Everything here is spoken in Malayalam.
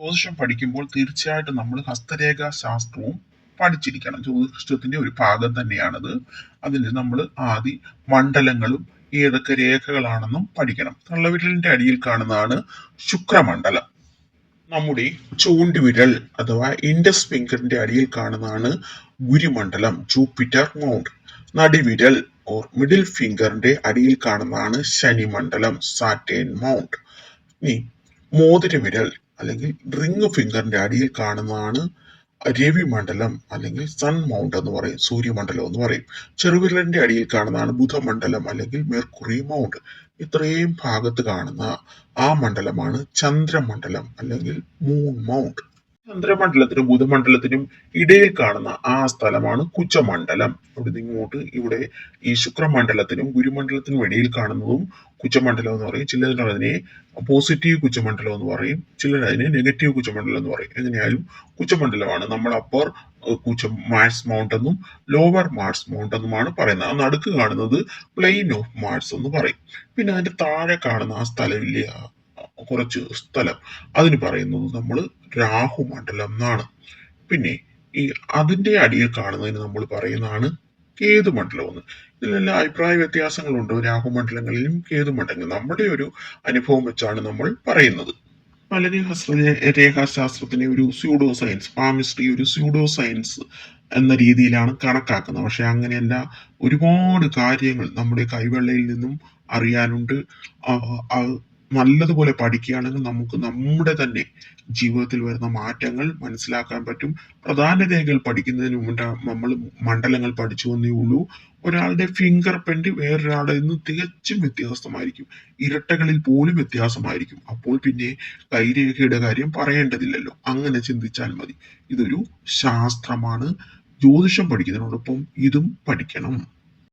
ജ്യോതിഷം പഠിക്കുമ്പോൾ തീർച്ചയായിട്ടും നമ്മൾ ഹസ്തരേഖാ ശാസ്ത്രവും പഠിച്ചിരിക്കണം. ജ്യോതിഷത്തിന്റെ ഒരു ഭാഗം തന്നെയാണത്. അതിൽ നമ്മൾ ആദ്യം മണ്ഡലങ്ങളും ഏതൊക്കെ രേഖകളാണെന്നും പഠിക്കണം. തള്ളവിരലിന്റെ അടിയിൽ കാണുന്നതാണ് ശുക്രമണ്ഡലം. നമ്മുടെ ചൂണ്ടുവിരൽ അഥവാ ഇൻഡസ് ഫിംഗറിന്റെ അടിയിൽ കാണുന്നതാണ് ഗുരുമണ്ഡലം, ജൂപ്പിറ്റർ മൗണ്ട്. നടുവിരൽ ഓർ മിഡിൽ ഫിംഗറിന്റെ അടിയിൽ കാണുന്നതാണ് ശനിമണ്ഡലം, സാറ്റേൺ മൗണ്ട്. ഇനി മോതിരവിരൽ അല്ലെങ്കിൽ റിംഗ് ഫിംഗറിന്റെ അടിയിൽ കാണുന്നതാണ് രവിമണ്ഡലം അല്ലെങ്കിൽ സൺ മൗണ്ട് എന്ന് പറയും, സൂര്യമണ്ഡലം എന്ന് പറയും. ചെറുവിരലിന്റെ അടിയിൽ കാണുന്നതാണ് ബുധമണ്ഡലം അല്ലെങ്കിൽ മെർക്കുറി മൗണ്ട്. ഇത്രയും ഭാഗത്ത് കാണുന്ന ആ മണ്ഡലമാണ് ചന്ദ്രമണ്ഡലം അല്ലെങ്കിൽ മൂൺ മൗണ്ട്. ചന്ദ്രമണ്ഡലത്തിനും ബുധമണ്ഡലത്തിനും ഇടയിൽ കാണുന്ന ആ സ്ഥലമാണ് കുജമണ്ഡലം. ഇവിടെ ഇങ്ങോട്ട് ഇവിടെ ഈ ശുക്രമണ്ഡലത്തിനും ഗുരുമണ്ഡലത്തിനും ഇടയിൽ കാണുന്നതും കുജമണ്ഡലം എന്ന് പറയും. ചിലർ അതിനെ പോസിറ്റീവ് കുജമണ്ഡലം എന്ന് പറയും, ചിലർ അതിനെ നെഗറ്റീവ് കുജമണ്ഡലം എന്ന് പറയും. എങ്ങനെയായാലും കുജമണ്ഡലമാണ് നമ്മൾ അപ്പർ കുജ മാർസ് മൗണ്ട് എന്നും ലോവർ മാർസ് മൗണ്ട് എന്നുമാണ് പറയുന്നത്. ആ നടുക്ക് കാണുന്നത് പ്ലെയിൻ ഓഫ് മാർസ് എന്ന് പറയും. പിന്നെ അതിന്റെ താഴെ കാണുന്ന ആ സ്ഥലമില്ലേ, കുറച്ച് സ്ഥലം, അതിന് പറയുന്നത് നമ്മൾ രാഹുമണ്ഡലം എന്നാണ്. പിന്നെ ഈ അതിന്റെ അടിയിൽ കാണുന്നതിന് നമ്മൾ പറയുന്നതാണ് കേതുമണ്ഡലം എന്ന്. ഇതിലെല്ലാം അഭിപ്രായ വ്യത്യാസങ്ങളുണ്ട്, രാഹുമണ്ഡലങ്ങളിലും കേതുമണ്ഡലങ്ങളിലും. നമ്മുടെ ഒരു അനുഭവം വെച്ചാണ് നമ്മൾ പറയുന്നത്. വളരെ രേഖാശാസ്ത്രത്തിനെ ഒരു സ്യൂഡോ സയൻസ്, പാമിസ്ട്രി ഒരു സ്യൂഡോ സയൻസ് എന്ന രീതിയിലാണ് കണക്കാക്കുന്നത്. പക്ഷെ അങ്ങനെയല്ല, ഒരുപാട് കാര്യങ്ങൾ നമ്മുടെ കൈവെള്ളയിൽ നിന്നും അറിയാനുണ്ട്. നല്ലതുപോലെ പഠിക്കുകയാണെങ്കിൽ നമുക്ക് നമ്മുടെ തന്നെ ജീവിതത്തിൽ വരുന്ന മാറ്റങ്ങൾ മനസ്സിലാക്കാൻ പറ്റും. പ്രധാന രേഖകൾ പഠിക്കുന്നതിന് മുമ്പ് നമ്മൾ മണ്ഡലങ്ങൾ പഠിച്ചു എന്നേ ഉള്ളൂ. ഒരാളുടെ ഫിംഗർ പ്രിന്റ് വേറൊരാളുടെ നിന്ന് തികച്ചും വ്യത്യാസമായിരിക്കും, ഇരട്ടകളിൽ പോലും വ്യത്യാസമായിരിക്കും. അപ്പോൾ പിന്നെ കൈരേഖയുടെ കാര്യം പറയേണ്ടതില്ലല്ലോ. അങ്ങനെ ചിന്തിച്ചാൽ മതി. ഇതൊരു ശാസ്ത്രമാണ്. ജ്യോതിഷം പഠിക്കുന്നതിനോടൊപ്പം ഇതും പഠിക്കണം.